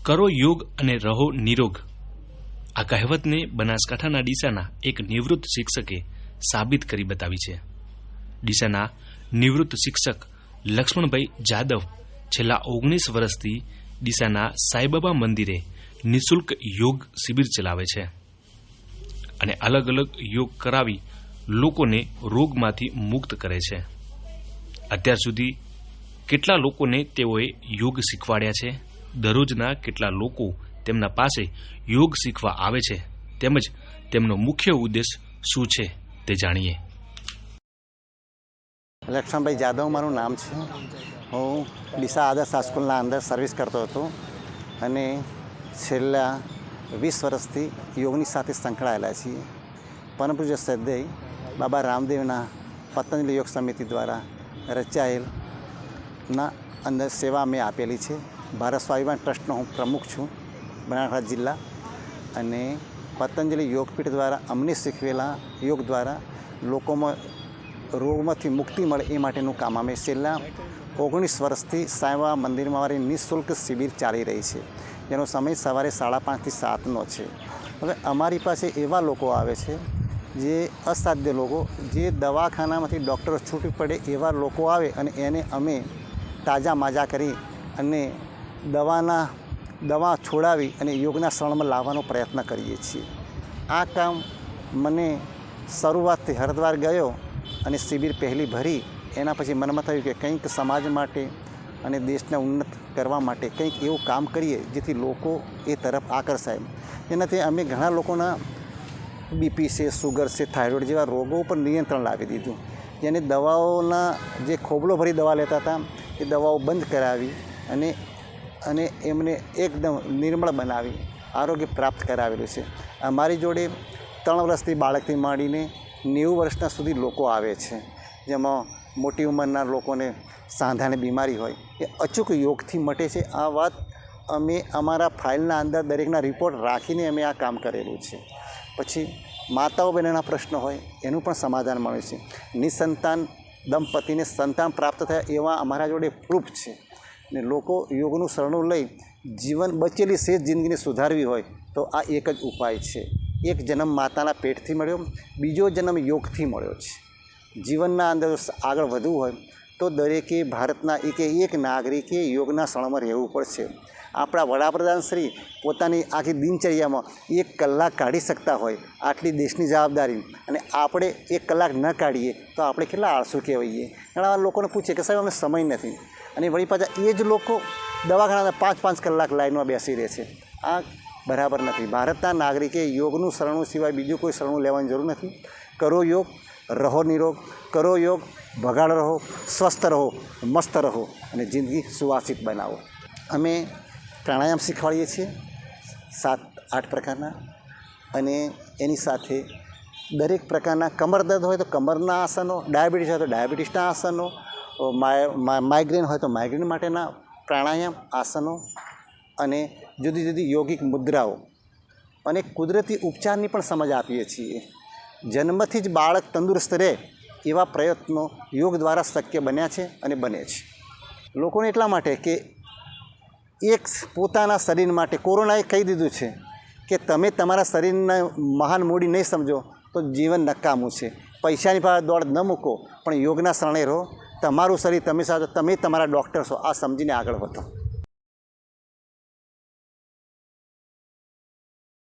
કરો યોગ અને રહો નિરોગ આ કહેવતને બનાસકાંઠાના ડીસાના એક નિવૃત્ત શિક્ષકે સાબિત કરી બતાવી છે। ડીસાના નિવૃત્ત શિક્ષક લક્ષ્મણભાઈ જાદવ છેલ્લા 19 વર્ષથી ડીસાના સાંઈબાબા મંદિરે નિઃશુલ્ક યોગ શિબિર ચલાવે છે અને અલગ અલગ યોગ કરાવી લોકોને રોગમાંથી મુક્ત કરે છે। અત્યાર સુધી કેટલા લોકોને તેઓએ યોગ શીખવાડ્યા છે, દરરોજના કેટલા લોકો તેમના પાસે યોગ શીખવા આવે છે, તેમજ તેમનો મુખ્ય ઉદ્દેશ શું છે તે જાણીએ। લક્ષ્મણભાઈ જાદવ મારું નામ છે। હું ડીસા આદર્શ હાઈસ્કૂલના અંદર સર્વિસ કરતો હતો અને છેલ્લા 20 વર્ષથી યોગની સાથે સંકળાયેલા છીએ। પરમ પૂજ્ય શ્રદ્ધેય બાબા રામદેવના પતંજલિ યોગ સમિતિ દ્વારા રચાયેલના અંદર સેવા મેં આપેલી છે। ભારત સ્વાભિમાન ટ્રસ્ટનો હું પ્રમુખ છું બનાસકાંઠા જિલ્લા, અને પતંજલિ યોગપીઠ દ્વારા અમને શીખવેલા યોગ દ્વારા લોકોમાં રોગમાંથી મુક્તિ મળે એ માટેનું કામ અમે છેલ્લા 19 વર્ષથી સાંઈબાબા મંદિરમાં અમારી નિઃશુલ્ક શિબિર ચાલી રહી છે, જેનો સમય સવારે 5:30 થી 7નો છે। હવે અમારી પાસે એવા લોકો આવે છે જે અસાધ્ય લોકો, જે દવાખાનામાંથી ડૉક્ટરો છૂટી પડે એવા લોકો આવે અને એને અમે તાજા માજા કરી અને દવા છોડાવી અને યોગના શરણમાં લાવવાનો પ્રયત્ન કરીએ છીએ। આ કામ મને શરૂઆતથી હરિદ્વાર ગયો અને શિબિર પહેલી ભરી, એના પછી મનમાં થયું કે કંઈક સમાજ માટે અને દેશને ઉન્નત કરવા માટે કંઈક એવું કામ કરીએ જેથી લોકો એ તરફ આકર્ષાય। એનાથી અમે ઘણા લોકોના બીપી છે, સુગર છે, થાઇરોઇડ જેવા રોગો ઉપર નિયંત્રણ લાવી દીધું। જેને દવાઓના જે ખોબલો ભરી દવા લેતા હતા એ દવાઓ બંધ કરાવી અને એમને એકદમ નિર્મળ બનાવી આરોગ્ય પ્રાપ્ત કરાવેલું છે। અમારી જોડે 3 વર્ષથી બાળકથી માંડીને 90 વર્ષના સુધી લોકો આવે છે, જેમાં મોટી ઉંમરના લોકોને સાંધાની બીમારી હોય એ અચૂક યોગથી મટે છે। આ વાત અમે અમારા ફાઇલના અંદર દરેકના રિપોર્ટ રાખીને અમે આ કામ કરેલું છે। પછી માતાઓ બહેનોના પ્રશ્નો હોય એનું પણ સમાધાન મળે છે। નિસંતાન દંપતીને સંતાન પ્રાપ્ત થયા એવા અમારા જોડે પ્રૂફ છે, ને લોકો યોગનું શરણું લઈ જીવન બચેલી શેષ જિંદગીને સુધારવી હોય તો આ એક જ ઉપાય છે। એક જન્મ માતાના પેટથી મળ્યો, બીજો જન્મ યોગથી મળ્યો છે। જીવનના અંદર આગળ વધવું હોય તો દરેકે ભારતના એક નાગરિકે યોગના શરણમાં રહેવું પડશે। આપણા વડાપ્રધાન શ્રી પોતાની આખી દિનચર્યામાં 1 કલાક કાઢી શકતા હોય આટલી દેશની જવાબદારી, અને આપણે 1 કલાક ન કાઢીએ તો આપણે કેટલા આળસુ કહેવાઈએ। ઘણા લોકોને પૂછે કે સાહેબ અમને સમય નથી, અને વળી પાછા એ જ લોકો દવાખાનામાં 5-5 કલાક લાઈનમાં બેસી રહે છે। આ બરાબર નથી। ભારતના નાગરિકે યોગનું શરણું સિવાય બીજું કોઈ શરણું લેવાની જરૂર નથી। કરો યોગ, રહો નિરોગ, કરો યોગ, ભગાડ રહો, સ્વસ્થ રહો, મસ્ત રહો અને જિંદગી સુવાસિત બનાવો। અમે પ્રાણાયામ શીખવાડીએ છીએ 7-8 પ્રકારના, અને એની સાથે દરેક પ્રકારના કમર દર્દ હોય તો કમરના આસનો, ડાયાબિટીસ હોય તો ડાયાબિટીસના આસનો, માઇગ્રેન હોય તો માઇગ્રેન માટેના પ્રાણાયામ આસનો, અને જુદી જુદી યોગિક મુદ્રાઓ અને કુદરતી ઉપચારની પણ સમજ આપીએ છીએ। જન્મથી જ બાળક તંદુરસ્ત રહે એવા પ્રયત્નો યોગ દ્વારા શક્ય બન્યા છે અને બને છે। લોકોને એટલા માટે કે એક પોતાના શરીર માટે કોરોનાએ કહી દીધું છે કે તમે તમારા શરીરના મહાન મૂડી નહીં સમજો તો જીવન નકામું છે। પૈસાની પાછળ દોડ ન મૂકો, પણ યોગના શરણે રહો। તમારું શરીર તમે તમારા ડૉક્ટર છો, આ સમજીને આગળ વધો।